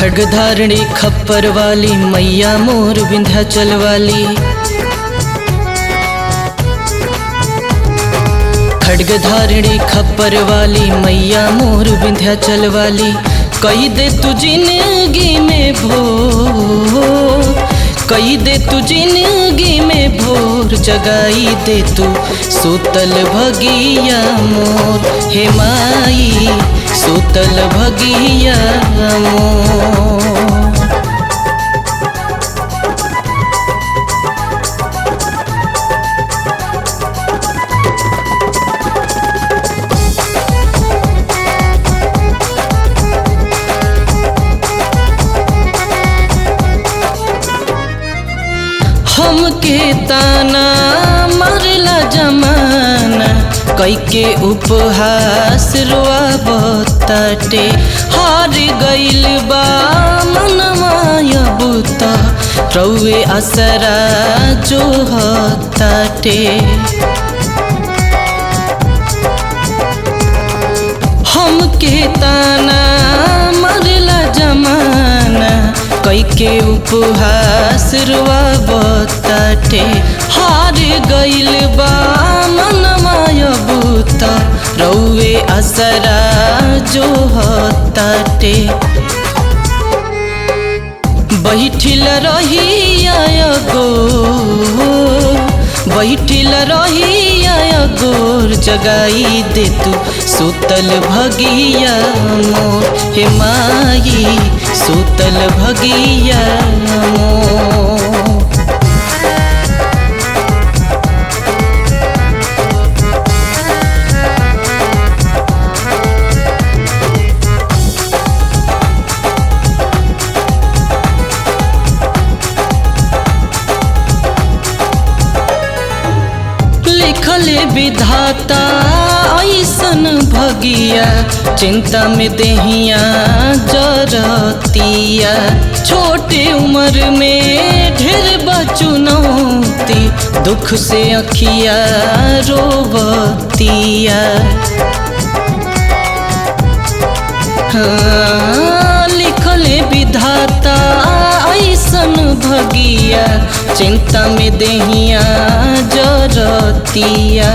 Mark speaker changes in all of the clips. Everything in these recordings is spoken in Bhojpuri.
Speaker 1: खड्गधारिणी खप्पर वाली मैया मोर विंध्याचल वाली। खड्गधारिणी खप्पर वाली मैया मोर विंध्याचल वाली। कही दे तू जिंदगी में भोर, कही दे तू जिंदगी में भोर, जगाई दे तू सुतल भगिया मोर। हे माई सुतल भगिया मोर। हमके ताना मारला जमाना, कई के उपहास रोआबताटे। हार गइल बा मनवा अब त रउए असरा जोहताटे। हमके ताना मारला जमाना, कई के उपहास रोआबताटे। हार गइल बा मनवा अब त रउए असरा जोहताटे। बैठिल रहिया गोर, बैठिल रहिया गोर, जगाई दे तू सुतल भगिया मोर। हे माई सुतल भगिया मोर। लिखले विधाता ऐसन भगिया, चिंता में देहिया जरतिया। छोटे उम्र में ढेर बचुनौती, दुख से अखिया रोवतिया। हाँ, लिखले विधाता ऐसन भगिया, चिंता में देहिया जरतिया।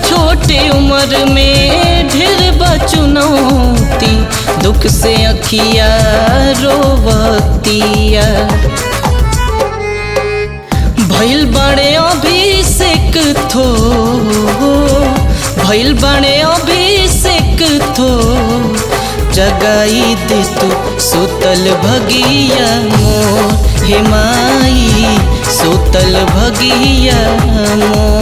Speaker 1: छोटे उम्र में ढेर बचुनौती, दुख से अखिया रोवतिया। भइल बड़े अभिषेक थो, भइल बड़े अभिषेक थो, जगाई दे तू सुतल भगिया मोर। हे माई सुतल भगिया मोर।